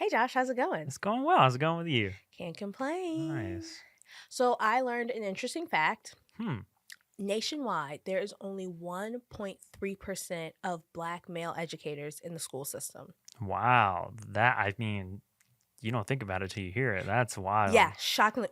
Hey Josh, how's it going? It's going well. How's it going with you? Can't complain. Nice. So I learned an interesting fact. Hmm. Nationwide, there is only 1.3% of black male educators in the school system. Wow. You don't think about it till you hear it. That's Yeah, wild. shockingly,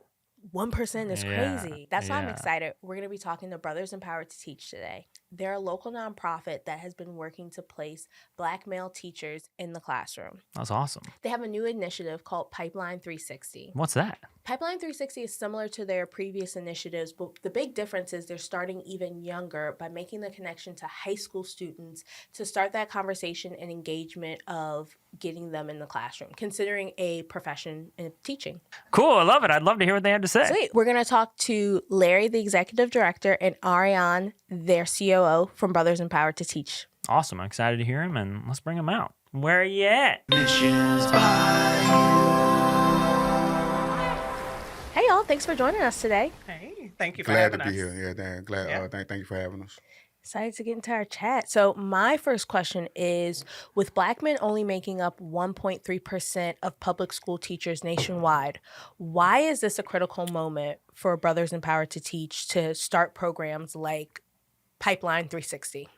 1% is Yeah. crazy. That's why I'm Yeah. excited. We're going to be talking to Brothers Empowered to Teach today. They're a local nonprofit that has been working to place black male teachers in the classroom. That's awesome. They have a new initiative called Pipeline 360. What's that? Pipeline 360 is similar to their previous initiatives, but the big difference is they're starting even younger by making the connection to high school students to start that conversation and engagement of getting them in the classroom, considering a profession in teaching. Cool. I love it. I'd love to hear what they have to say. Sweet. We're going to talk to Larry, the executive director, and Arianne, their COO from Brothers Empowered to Teach. Awesome. I'm excited to hear him, and let's bring him out. Where are you at? Missions by Hey, y'all. Thanks for joining us today. Hey, thank you for Glad to having be us. here. Yeah, Dan. Glad. Yeah. Thank you for having us. Excited to get into our chat. So my first question is, with black men only making up 1.3% of public school teachers nationwide, why is this a critical moment for Brothers Empowered to Teach to start programs like Pipeline 360?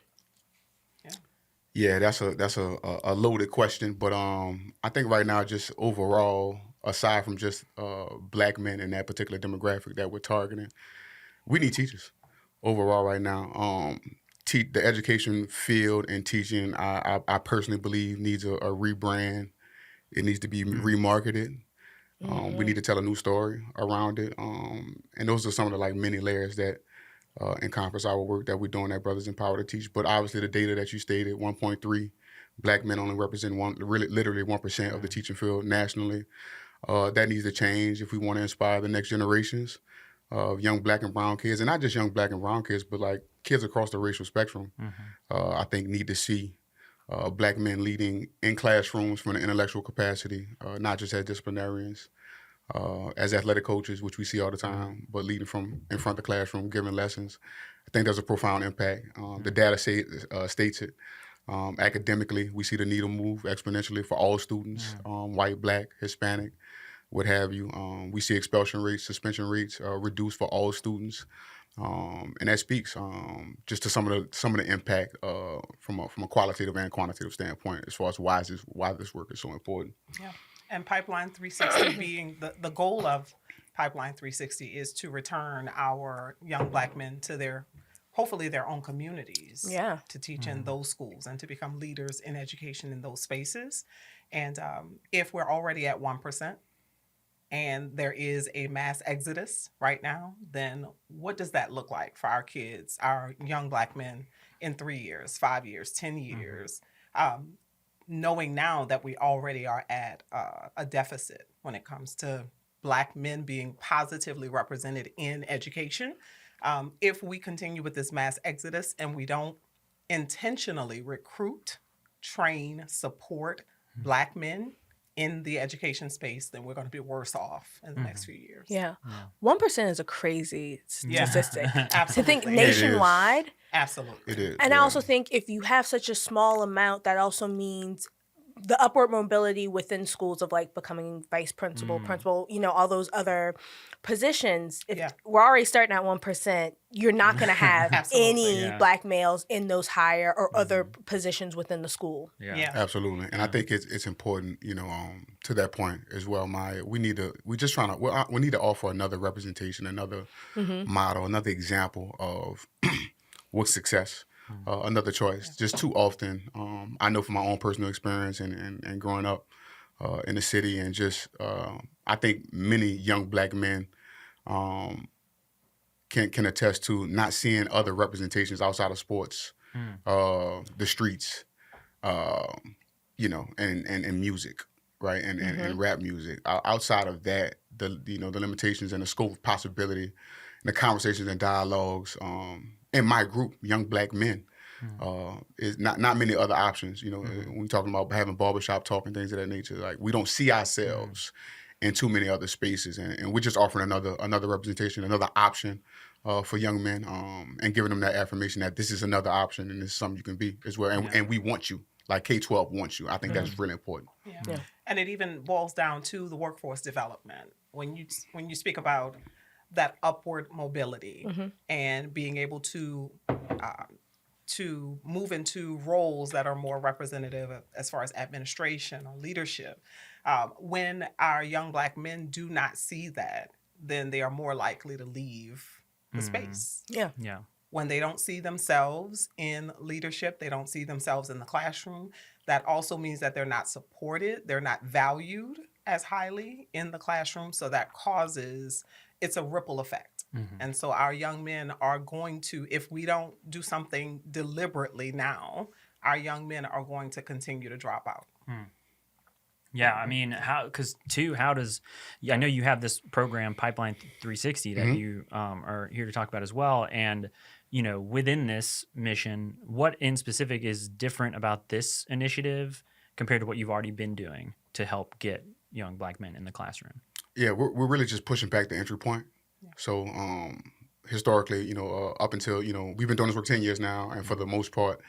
Yeah, that's a loaded question, but I think right now, just overall, aside from just black men in that particular demographic that we're targeting, we need teachers overall right now. The education field and teaching, I personally believe needs a rebrand. It needs to be remarketed. We need to tell a new story around it, and those are some of the many layers that encompass our work that we're doing at Brothers Empowered to Teach. But obviously, the data that you stated, 1.3 black men only represent literally 1% of the teaching field nationally. That needs to change if we want to inspire the next generations of young black and brown kids, and not just young black and brown kids, but kids across the racial spectrum. I think need to see black men leading in classrooms from an intellectual capacity, not just as disciplinarians, as athletic coaches, which we see all the time, but leading from in front of the classroom, giving lessons. I think there's a profound impact. The data states it. Academically, we see the needle move exponentially for all students, white, black, Hispanic, what have you. We see expulsion rates, suspension rates reduced for all students, and that speaks just to some of the impact from a qualitative and quantitative standpoint as far as why this work is so important. Yeah. And Pipeline 360 being the goal of Pipeline 360 is to return our young black men to hopefully their own communities. Yeah. To teach in those schools and to become leaders in education in those spaces. And if we're already at 1%, and there is a mass exodus right now, then what does that look like for our kids, our young black men in 3 years, 5 years, 10 years? Knowing now that we already are at a deficit when it comes to black men being positively represented in education, if we continue with this mass exodus and we don't intentionally recruit, train, support black men in the education space, then we're going to be worse off in the next few years. Yeah. 1% is a crazy statistic. Absolutely. To think nationwide. Absolutely. It is. And I also think if you have such a small amount, that also means the upward mobility within schools of becoming vice principal, principal, all those other positions. If we're already starting at 1%, you're not going to have any black males in those higher or other positions within the school. Yeah. Absolutely, and I think it's important, to that point as well. We need to offer another representation, another model, another example of what success. Another choice. Just too often, I know from my own personal experience and growing up in the city, and just I think many young black men can attest to not seeing other representations outside of sports, the streets, and music, right, and rap music. Outside of that, the limitations and the scope of possibility, and the conversations and dialogues. In my group, young black men, is not many other options. When we're talking about having barbershop talk and things of that nature, we don't see ourselves in too many other spaces, and we're just offering another representation, another option for young men, and giving them that affirmation that this is another option and this is something you can be as well, and we want you like K-12 wants you. I think that's really important. Yeah. And it even boils down to the workforce development. When you speak about that upward mobility and being able to move into roles that are more representative as far as administration or leadership, when our young Black men do not see that, then they are more likely to leave the space. Yeah. Yeah. When they don't see themselves in leadership, they don't see themselves in the classroom, that also means that they're not supported, they're not valued as highly in the classroom. So that causes, it's a ripple effect. And so our young men are going to, if we don't do something deliberately now, our young men are going to continue to drop out. Yeah, I mean, how does, I know you have this program, Pipeline 360, that you are here to talk about as well. And, within this mission, what in specific is different about this initiative compared to what you've already been doing to help get young Black men in the classroom? Yeah, we're really just pushing back the entry point. So historically, up until, we've been doing this work 10 years now. And for the most part,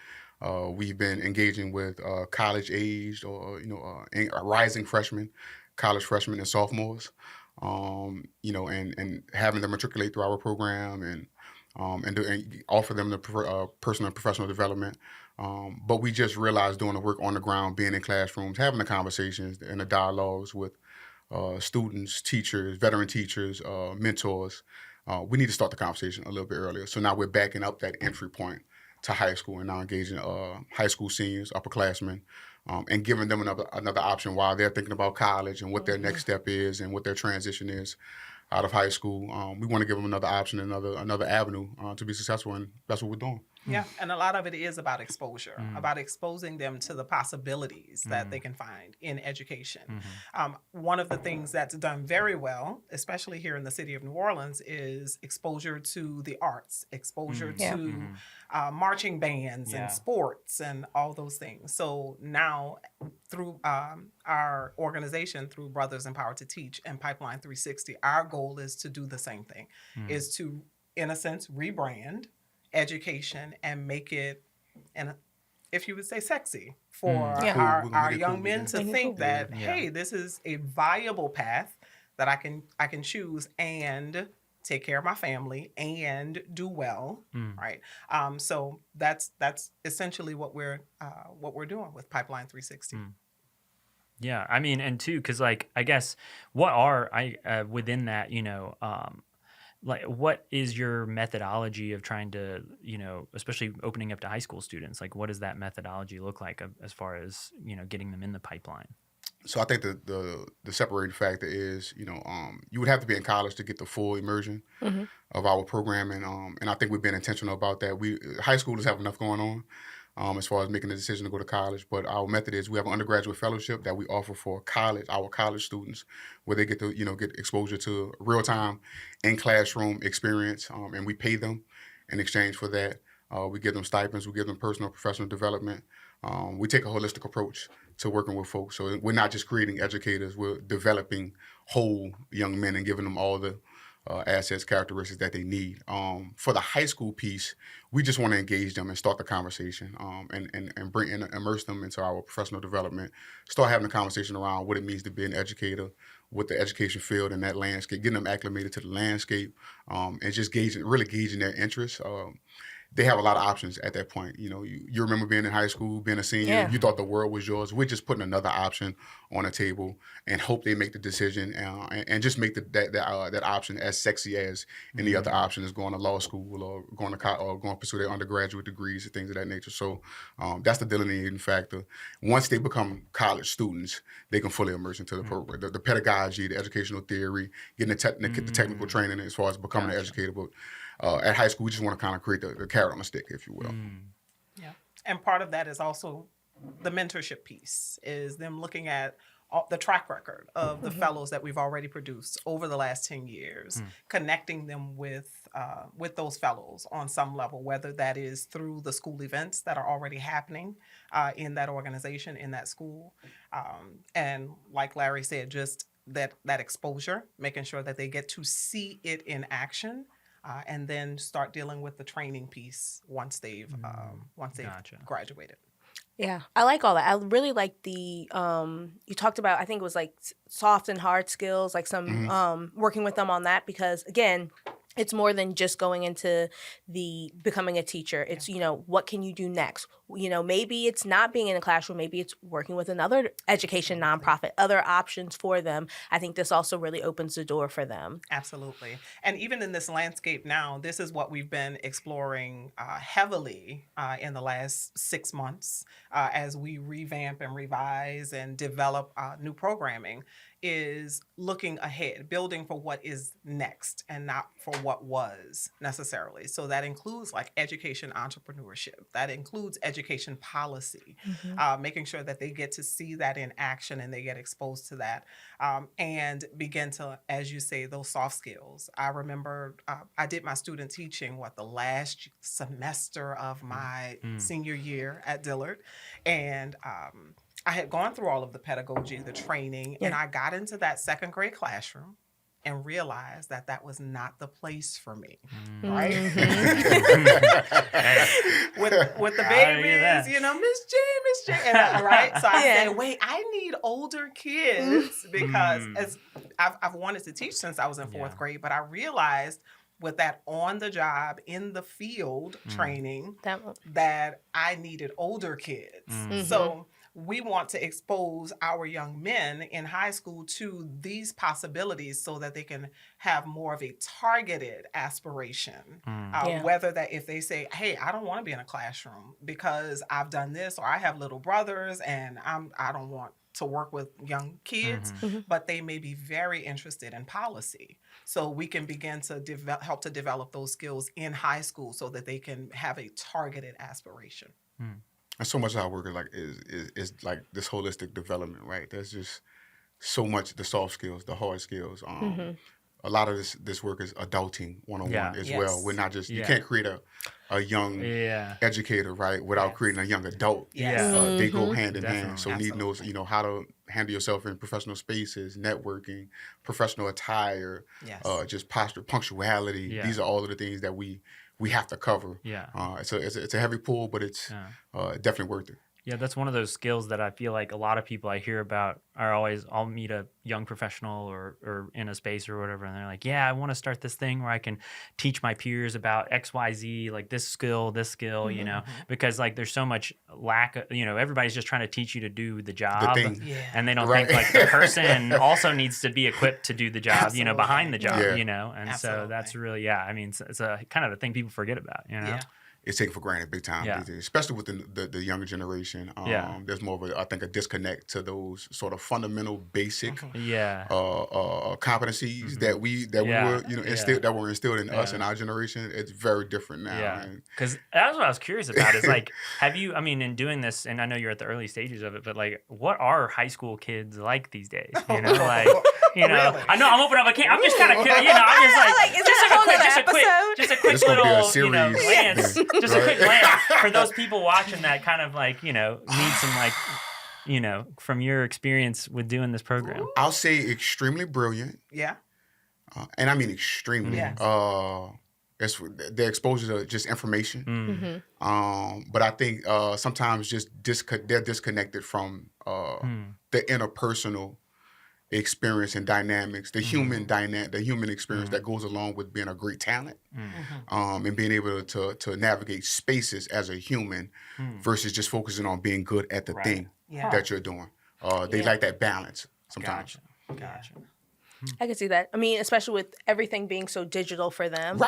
we've been engaging with college-aged or, rising freshmen, college freshmen and sophomores, and having them matriculate through our program and offer them the personal and professional development. But we just realized doing the work on the ground, being in classrooms, having the conversations and the dialogues with students, teachers, veteran teachers, mentors, we need to start the conversation a little bit earlier. So now we're backing up that entry point to high school and now engaging high school seniors, upperclassmen, and giving them another option while they're thinking about college and what their next step is and what their transition is out of high school. We want to give them another option, another avenue to be successful, and that's what we're doing. Yeah, and a lot of it is about exposure, about exposing them to the possibilities that they can find in education. One of the things that's done very well, especially here in the city of New Orleans, is exposure to the arts, exposure to marching bands and sports and all those things. So now through our organization, through Brothers Empowered to Teach and Pipeline 360, our goal is to do the same thing, is to, in a sense, rebrand education and make it, and if you would say, sexy for our young men to think that, hey, this is a viable path that I can choose and take care of my family and do well, right? So that's essentially what we're doing with Pipeline 360. Yeah, I mean, and too, because I guess what are within that, what is your methodology of trying to, especially opening up to high school students? What does that methodology look like as far as, getting them in the pipeline? So I think the separating factor is, you would have to be in college to get the full immersion of our programming. And I think we've been intentional about that. High schoolers have enough going on as far as making the decision to go to college. But our method is we have an undergraduate fellowship that we offer for our college students, where they get to, get exposure to real-time in-classroom experience, and we pay them in exchange for that. We give them stipends, we give them personal professional development. We take a holistic approach to working with folks. So we're not just creating educators, we're developing whole young men and giving them all the assets, characteristics that they need. For the high school piece, we just want to engage them and start the conversation and bring and immerse them into our professional development, start having a conversation around what it means to be an educator, what the education field and that landscape, getting them acclimated to the landscape, and just really gauging their interests. They have a lot of options at that point. You remember being in high school, being a senior, you thought the world was yours. We're just putting another option on the table and hope they make the decision and just make that option as sexy as any other option is going to law school or going to college or going to pursue their undergraduate degrees and things of that nature. So that's the delineating factor. Once they become college students, they can fully immerse into the program. The pedagogy, the educational theory, getting the technical training as far as becoming an educator. But at high school, we just want to kind of create the carrot on the stick, if you will. Yeah. And part of that is also the mentorship piece, is them looking at the track record of the fellows that we've already produced over the last 10 years, connecting them with those fellows on some level, whether that is through the school events that are already happening in that organization, in that school. And like Larry said, just that exposure, making sure that they get to see it in action. And then start dealing with the training piece once they've Gotcha. graduated. Yeah, I like all that. I really like the you talked about, I think it was like soft and hard skills, like some working with them on that, because again, it's more than just going into the becoming a teacher. It's, what can you do next? Maybe it's not being in a classroom, maybe it's working with another education nonprofit, other options for them. I think this also really opens the door for them. Absolutely. And even in this landscape now, this is what we've been exploring heavily in the last 6 months as we revamp and revise and develop new programming, is looking ahead, building for what is next and not for what was necessarily. So that includes like education entrepreneurship, that includes education policy, making sure that they get to see that in action and they get exposed to that, and begin to, as you say, those soft skills. I remember I did my student teaching, the last semester of my senior year at Dillard, and I had gone through all of the pedagogy, the training, and I got into that second grade classroom and realized that that was not the place for me, right? with the babies, Miss J, right? So I said, wait, I need older kids, because as I've wanted to teach since I was in fourth grade, but I realized with that on the job, in the field training, that I needed older kids. So we want to expose our young men in high school to these possibilities so that they can have more of a targeted aspiration. Whether that if they say, hey, I don't want to be in a classroom because I've done this, or I have little brothers and I don't want to work with young kids, but they may be very interested in policy. So we can begin to help to develop those skills in high school so that they can have a targeted aspiration. And so much of our work is like this holistic development, right? There's just so much, the soft skills, the hard skills. A lot of this work is adulting one-on-one as well. We're not just, you can't create a young educator, right, without creating a young adult. They go hand in hand. So needing those, how to handle yourself in professional spaces, networking, professional attire, just posture, punctuality. These are all of the things that we have to cover. It's a heavy pull, but it's definitely worth it. Yeah, that's one of those skills that I feel like a lot of people I hear about are always, I'll meet a young professional or in a space or whatever, and they're like, yeah, I want to start this thing where I can teach my peers about XYZ, like this skill, because like there's so much lack of, everybody's just trying to teach you to do the job, and they don't think like the person also needs to be equipped to do the job, behind the job, and so that's really, it's a kind of a thing people forget about, It's taken for granted big time, these days, especially with the younger generation. There's more of I think a disconnect to those sort of fundamental, basic competencies that were instilled in us in our generation. It's very different now. Because that's what I was curious about. Is like, have you? I mean, in doing this, and I know you're at the early stages of it, but like, what are high school kids like these days? Really? I know I'm opening up a can. I'm just kind of, I'm just like, just a quick little, glance. Just a quick glance for those people watching that kind of like, need some like, from your experience with doing this program. I'll say extremely brilliant. Yeah. And I mean extremely. It's the exposure to just information. But I think sometimes just they're disconnected from the interpersonal experience and dynamics, the human experience that goes along with being a great talent, and being able to navigate spaces as a human versus just focusing on being good at the thing that you're doing. They like that balance sometimes. Gotcha. I can see that. I mean, especially with everything being so digital for them.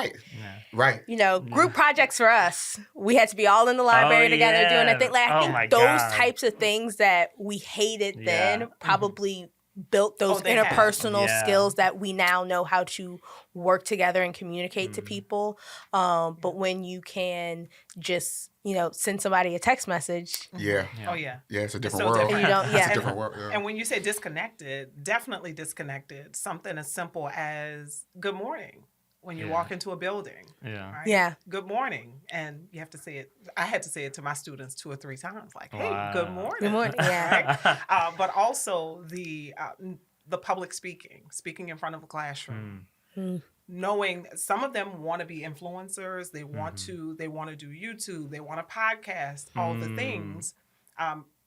Right. Group projects for us. We had to be all in the library together doing a thing. Like, I think those types of things that we hated then probably built those interpersonal skills that we now know how to work together and communicate to people. But when you can just, send somebody a text message. It's a different so world. different. It's a different world. And when you say disconnected, definitely disconnected. Something as simple as good morning. When you walk into a building, right? Good morning, and you have to say it. I had to say it to my students 2 or 3 times, like, "Hey, good morning." Good morning. Right? But also the public speaking in front of a classroom, knowing some of them want to be influencers. They want to do YouTube. They want to podcast. All the things.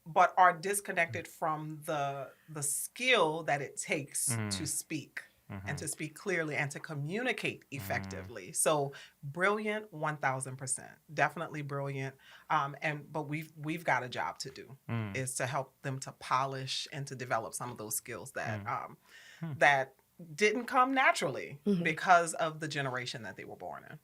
but are disconnected from the skill that it takes to speak. And to speak clearly and to communicate effectively. So brilliant, 1000%, definitely brilliant. But we've got a job to do, is to help them to polish and to develop some of those skills that that didn't come naturally because of the generation that they were born in.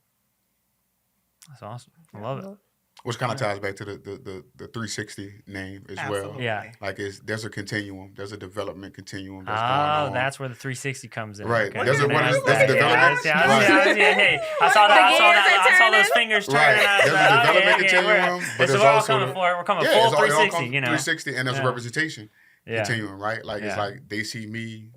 That's awesome. I love it. Which kind of ties back to the 360 name as Absolutely. well. Yeah. Like there's a continuum, there's a development continuum that's going on. That's where the 360 comes in. Right. Okay. There's a There's development. Hey, I saw those fingers turning. Right. There's a development continuum, but there's we're all also we're coming full 360. 360, and there's a representation Yeah. continuum, right? Like it's like they see me,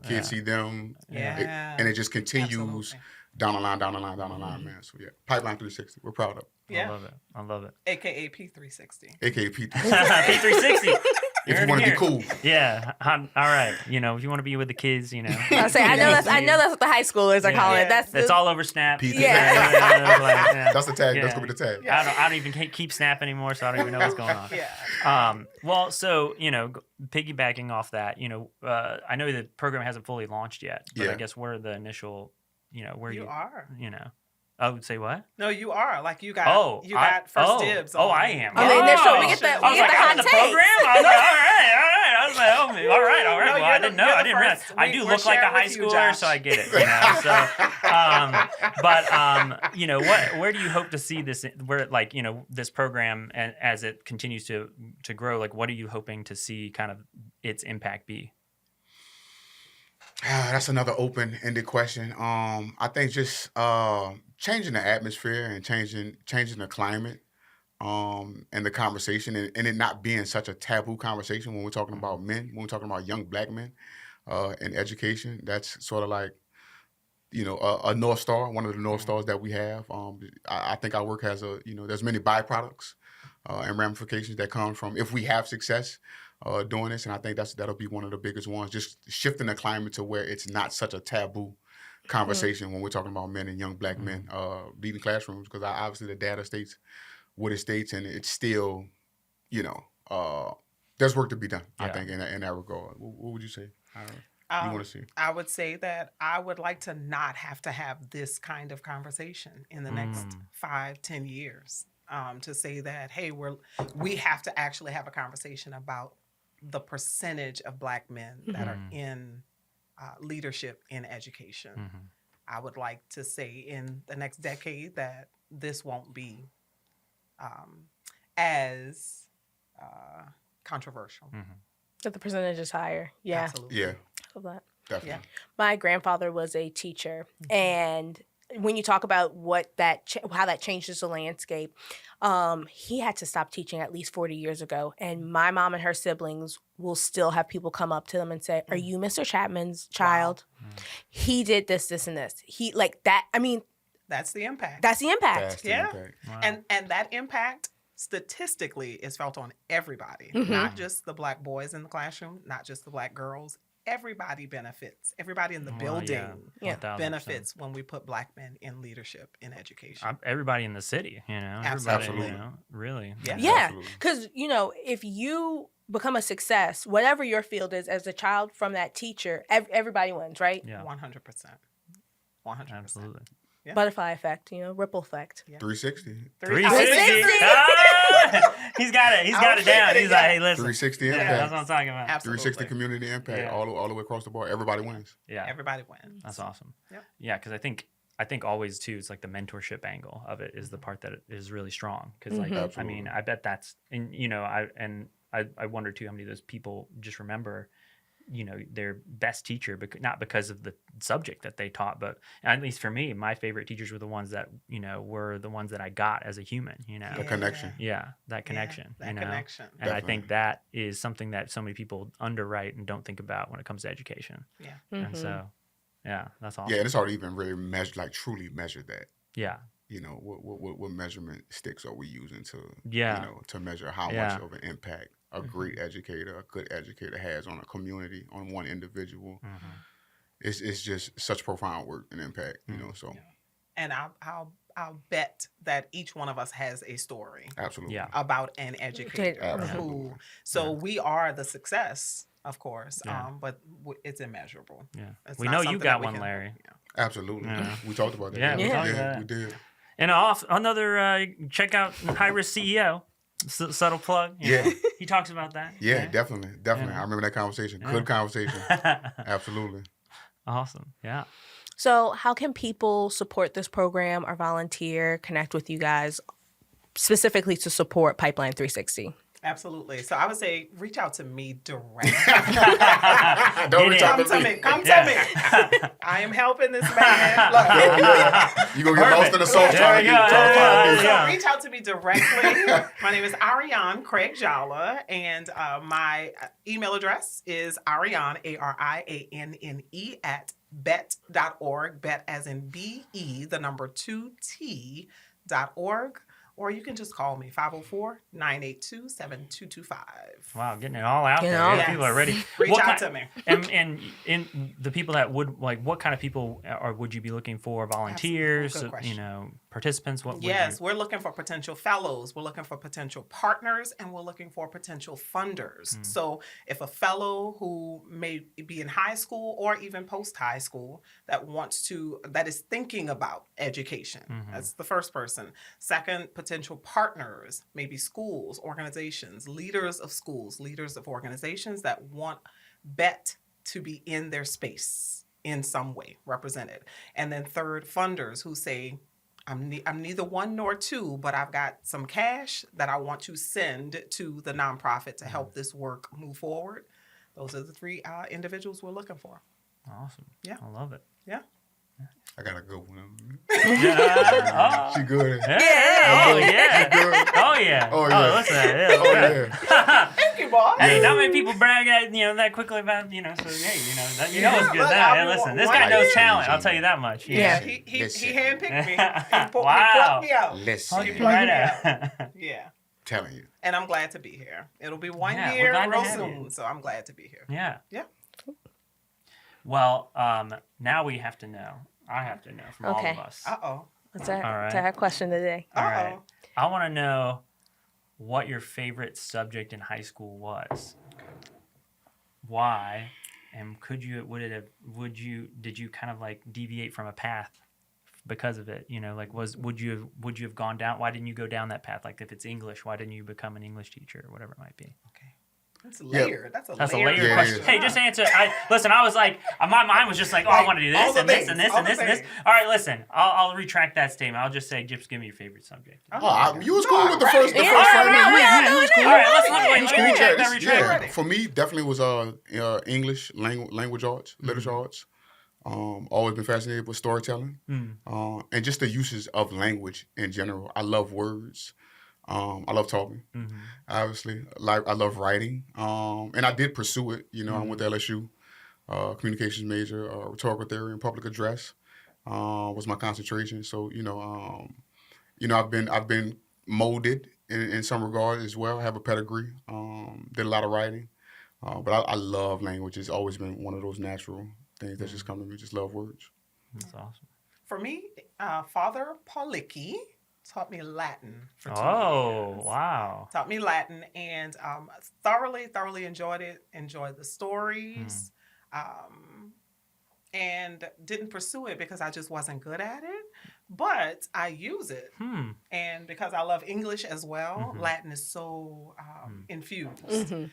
kids see them, and it just continues. Absolutely. Down the line, man. So yeah, Pipeline 360. We're proud of it. Yeah. I love it. AKA P360. AKA P360. P360. If you want to be cool. Yeah. All right. You know, if you want to be with the kids, you know. I say I know that's what the high schoolers are calling it. That's all over Snap. P360. That's the tag. That's gonna be the tag. Yeah. I don't even keep Snap anymore, so I don't even know what's going on. Well, so piggybacking off that, I know the program hasn't fully launched yet, but I guess where the initial, where you are. I would say what? No, you are. Like you got first dibs. I am. On the initial, we get the hot takes. Program. I was like, all right. I was like, all right. No, Well, I didn't know. I didn't realize. I do look like a high schooler, so I get it. Where do you hope to see this? Where this program, and as it continues to grow, like what are you hoping to see kind of its impact be? That's another open-ended question. I think just changing the atmosphere and changing the climate, and the conversation, and it not being such a taboo conversation when we're talking about men, when we're talking about young Black men, in education. That's sort of like, a North Star, one of the North Stars that we have. I think our work has there's many byproducts and ramifications that come from if we have success doing this, and I think that'll be one of the biggest ones. Just shifting the climate to where it's not such a taboo conversation when we're talking about men and young Black men leading classrooms. Because obviously the data states what it states, and it's still, there's work to be done. I think in that regard. What would you say? You want to see? I would say that I would like to not have to have this kind of conversation in the next 5-10 years. To say that, hey, we have to actually have a conversation about the percentage of Black men that are in leadership in education. I would like to say in the next decade that this won't be as controversial. That the percentage is higher. Yeah. Absolutely. Yeah. Love that. Definitely. Yeah. My grandfather was a teacher, and when you talk about how that changes the landscape, he had to stop teaching at least 40 years ago. And my mom and her siblings will still have people come up to them and say, "Are you Mr. Chapman's child? Wow. He did this, this, and this. He like that." I mean, that's the impact. That's the impact. That's the impact. Wow. And that impact statistically is felt on everybody, not just the Black boys in the classroom, not just the Black girls. Everybody benefits. Everybody in the building benefits when we put Black men in leadership in education. Everybody in the city, Absolutely. Really. Yeah, because if you become a success, whatever your field is, as a child from that teacher, everybody wins, right? Yeah. 100%. 100%. Absolutely. Yeah. Butterfly effect, ripple effect. Yeah. 360. 360. He's got it. He's got it down. He's like, hey, listen. 360 That's impact. what I'm talking about. Absolutely. 360 community impact all the way across the board. Everybody wins. Yeah. Everybody wins. That's awesome. Yep. Yeah, because I think always too, it's like the mentorship angle of it is the part that is really strong. Because I mean, I bet that's, and I wonder too how many of those people just remember, their best teacher, not because of the subject that they taught, but at least for me, my favorite teachers were the ones that, were the ones that I got as a human, The connection. Yeah, that connection. That connection. And I think that is something that so many people underwrite and don't think about when it comes to education. Yeah. And so, yeah, that's awesome. Yeah, and it's hard to even really truly measure that. Yeah. What measurement sticks are we using to to measure how much of an impact a great educator, a good educator has on a community, on one individual. It's just such profound work and impact, so. And I'll bet that each one of us has a story Absolutely. Yeah. about an educator. Absolutely. So we are the success, of course, Yeah. but it's immeasurable. Yeah. It's We not know you something got that we one, can- Larry. yeah. Absolutely. Yeah. We talked about that. Yeah, we talked about that. We did. And another check out High Risk CEO. Subtle plug. You Yeah. know. He talks about that. Yeah, right? definitely. Yeah. I remember that conversation. Good conversation. Absolutely. Awesome. Yeah. So, how can people support this program or volunteer, connect with you guys specifically to support Pipeline 360? Absolutely. So I would say reach out to me directly. Don't reach out Come to me. Come to me. I am helping this man. Look. You gonna get lost in the sauce trying to find me. So reach out to me directly. My name is Arianne Craig Jolla, and my email address is Arianne, ARIANNE, at bet.org, bet as in BE, the number 2T.org. Or you can just call me, 504-982-7225. Wow, getting it all out You there. know? Yeah, people are ready. Reach What out ki- to me. And in the people that would like, what kind of people would you be looking for? Volunteers, Good question. Participants. What? Yes, we're looking for potential fellows. We're looking for potential partners, and we're looking for potential funders. So if a fellow who may be in high school or even post-high school that is thinking about education, that's the first person. Second, potential partners, maybe schools, organizations, leaders of schools, leaders of organizations that want BET to be in their space in some way, represented. And then third, funders who say, I'm neither one nor two, but I've got some cash that I want to send to the nonprofit to help this work move forward. Those are the three individuals we're looking for. Awesome. Yeah. I love it. Yeah. I gotta go. One. Yeah. She good. Yeah. Oh yeah. Good. Oh yeah. Oh, yeah. Listen to that. Oh yeah. Thank you, boss. Hey, not many people brag at that quickly about so hey it's good. Look, That I'll be listen, this one guy knows year. talent. I'll tell you that much. Yeah, Listen, he listen. handpicked me. He Wow. plucked me out. Listen, Plug you right out. Yeah. telling you. And I'm glad to be here. It'll be one Yeah, we're year glad to real have soon, you. so I'm glad to be here. Yeah. Yeah. Well, now we have to know. I have to know from all Okay. of us. Uh-oh. That's our, All right. that's our question today. All right. Uh-oh. I want to know what your favorite subject in high school was. Why? And did you kind of like deviate from a path because of it? Would you have gone down? Why didn't you go down that path? Like if it's English, why didn't you become an English teacher or whatever it might be? Okay. That's layered. That's a layered Yeah, question. it is. Hey, just answer. I was like, my mind was just like, oh, I want to do all this the and this things, and this all and the this and this. things. All right, listen, I'll retract that statement. I'll just say, just give me your favorite subject. You was cool with the first Yeah, fragment. right, You was cool. All right, let's look. You Wait, was let me cool. retract that. Yeah, Retract. ready. for me, definitely was English, language arts, literature arts. Always been fascinated with storytelling and just the uses of language in general. I love words. I love talking, obviously. I love writing, and I did pursue it. I went to LSU, communications major, rhetorical theory and public address was my concentration. So I've been molded in some regard as well. I have a pedigree. Did a lot of writing, but I love language. It's always been one of those natural things that just come to me. Just love words. That's awesome. For me, Father Paulicki taught me Latin for 2 years. Oh, wow. Taught me Latin and thoroughly enjoyed it. Enjoyed the stories, and didn't pursue it because I just wasn't good at it. But I use it, and because I love English as well, Latin is so infused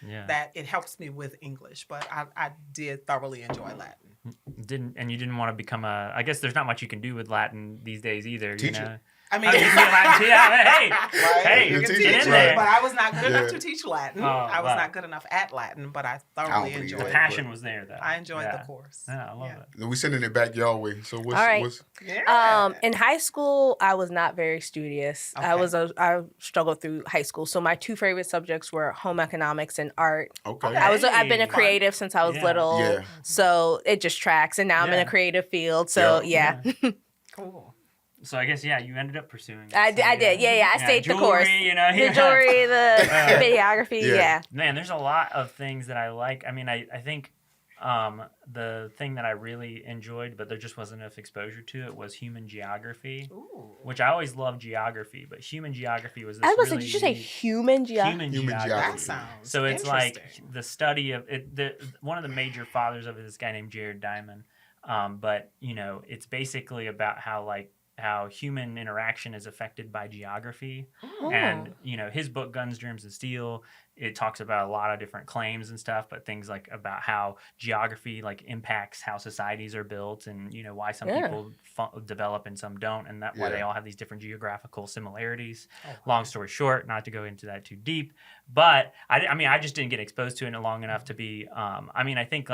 Yeah. that it helps me with English. But I did thoroughly enjoy Latin. You didn't want to become I guess there's not much you can do with Latin these days either. Teach you know? it. I mean, You can do Latin too. Yeah, hey, right? hey, You you can teach get teach in it, it, there. but I was not good enough Yeah. to teach Latin. Oh, I was wow. not good enough at Latin, but I I thoroughly don't believe enjoyed The that. it. passion was there, though. I enjoyed Yeah. the course. Yeah, I love it. We sending it back your way. So what's, All right. what's Yeah. In high school, I was not very studious. Okay. I struggled through high school. So my two favorite subjects were home economics and art. okay? Okay. I've been a Fun. creative since I was Yeah. little. Yeah. So it just tracks. And now I'm in Yeah. a creative field. So yeah. Cool. So I guess, you ended up pursuing it. I So, did. Yeah. I stayed the jewelry, course. The jewelry, the videography. Yeah. Yeah. Man, there's a lot of things that I like. I mean, I think the thing that I really enjoyed, but there just wasn't enough exposure to it, was human geography. Ooh. Which I always loved geography, but human geography was this I was really gonna say, did you say unique- human geography? Human That geography. sounds So it's like interesting. the study of it. One of the major fathers of it is this guy named Jared Diamond. But it's basically about how human interaction is affected by geography. Oh. And his book Guns, Germs, and Steel, it talks about a lot of different claims and stuff, but things like about how geography impacts how societies are built, and why some people develop and some don't, and why they all have these different geographical similarities. Long story short, not to go into that too deep, but I just didn't get exposed to it long enough to be. I think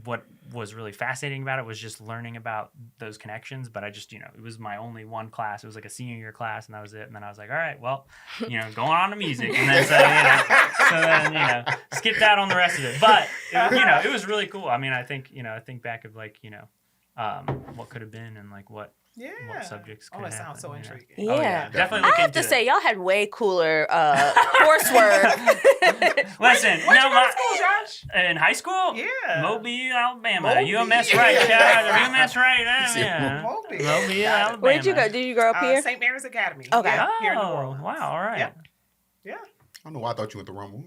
what was really fascinating about it was just learning about those connections, but I just it was my only one class. It was like a senior year class, and that was it. And then I was like, all right, well, going on to music, and then skipped out on the rest of it. But it was really cool. I think back of what could have been, and what subjects could it happen. sounds so intriguing. Yeah. Oh, yeah. Definitely I look have into to say, it. y'all had way cooler coursework. Listen, Where'd you go to school, Josh? in high school, Yeah. Mobile, Alabama, Mobile. UMS right, shout out to UMS right, yeah. Mobile. Mobile, Alabama. Where'd you go? Did you grow up here? St. Mary's Academy. Okay. Yeah, here in New Oh, Orleans. wow, all right. Yeah. Yeah. I don't know why I thought you went to Rumble.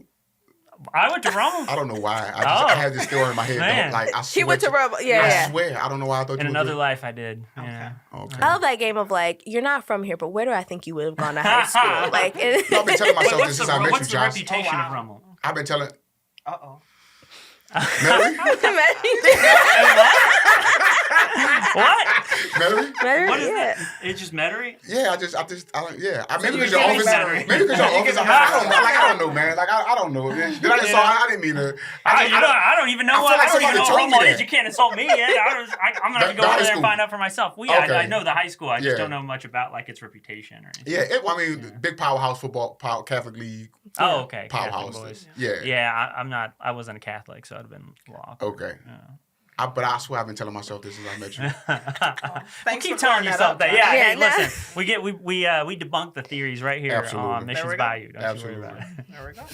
I went to Rome. I don't know why. Oh. I had this story in my head. Man. Though. I He swear went to Rome. Yeah, I yeah. swear. I don't know why I thought In you another went life, I did. Yeah. Okay. I love that game of you're not from here, but where do I think you would have gone to high school? I've been telling myself this since I met you, What's the Josh. reputation Oh, wow. of Rummel? I've been telling Uh-oh. Mary. What? Mary. What is yeah. that? It's just Metairie? Yeah, I don't. Yeah, maybe you're because your getting office. better. Maybe because your office. I don't know, man. I don't know. I didn't mean to. I don't even know I feel what like I don't even somebody know told what me Rummel is. that. You can't insult me yet. I'm gonna have to go The over high there and school. find out for myself. Well, yeah, Okay. I know the high school. I just Yeah. don't know much about its reputation or anything. Yeah, big powerhouse football, Catholic League Oh, okay. Catholic powerhouse. boys. Yeah. Yeah, I wasn't a Catholic, so I'd have been law. Okay. But I swear I've been telling myself this since I met you. Well, Thanks keep for telling clearing that yourself up, that. Josh. Yeah, Yeah, hey, no. listen, we debunk the theories right here Absolutely. on Missions There we go. Bayou. Don't you Absolutely. worry about it. There we go.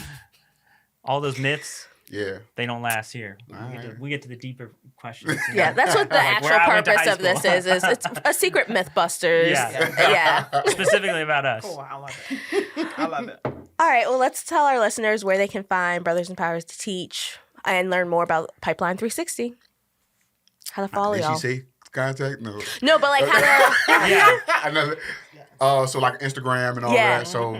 All those myths, Yeah. they don't last here. Alright. We get to the deeper questions. Yeah, that's what the Like where actual I went to purpose high of this school. is it's a secret Mythbusters. Yeah. Yeah. Specifically about us. Cool. I love it. I love it. All right, well, let's tell our listeners where they can find Brothers in Powers to Teach and learn more about Pipeline 360. How to follow Did she y'all. say contact? No. No, but how to... Yeah. Another. So like Instagram and all Yeah. that. So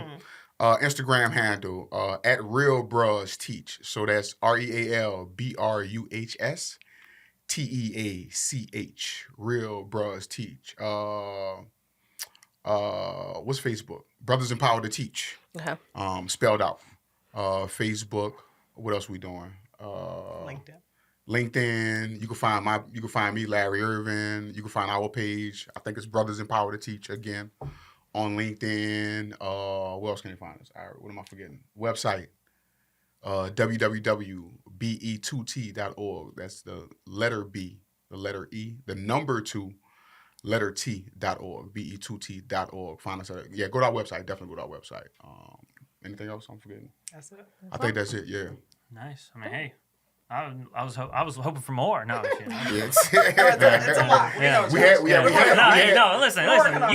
Instagram handle at Real Bros Teach. So that's RealBrushs TEACH. Real Bros Teach. What's Facebook? Brothers in Power to Teach. Okay. Spelled out. Facebook. What else we doing? LinkedIn. You can find me, Larry Irvin. You can find our page. I think it's Brothers in Power to Teach again on LinkedIn. Where else can you find us? All right, what am I forgetting? Website. www.be2t.org. That's the letter B, the letter E, the number 2, letter T.org. be2t.org. Find us at, go to our website. Definitely go to our website. Anything else I'm forgetting? That's it. I think that's it. Yeah. Nice. I mean, hey, I was hoping for more. No, I'm kidding. It's a lot. We know. We had- Listen. We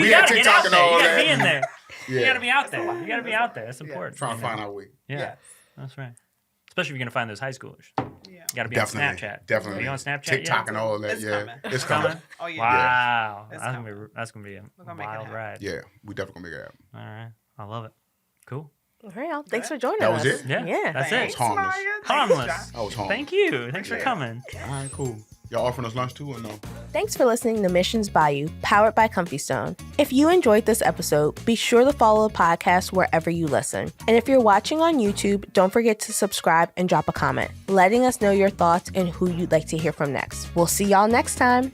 You had gotta get TikTok out and there. all You gotta that. be in there. Yeah. You gotta be out there. You gotta be out there. That's important. Trying to find our way. Yeah, Yes. that's right. Especially if you're gonna find those high schoolers. Yeah. You gotta be Definitely. on Snapchat. Definitely. Are you on Snapchat TikTok yet? and all that. It's Yeah. coming. It's coming. Oh yeah. Wow, It's that's gonna be a We're gonna make it wild happen. ride. Yeah. We definitely gonna make it happen. All right, I love it. Cool. All right, y'all. Thanks for joining That us. was it? Yeah, that's Thanks, it. Harmless. Maya. Thanks, Harmless. Josh. I was home. Thank you. Thanks for coming. All right, cool. Y'all offering us lunch too or no? Thanks for listening to Missions Bayou, powered by Comfy Stone. If you enjoyed this episode, be sure to follow the podcast wherever you listen. And if you're watching on YouTube, don't forget to subscribe and drop a comment, letting us know your thoughts and who you'd like to hear from next. We'll see y'all next time.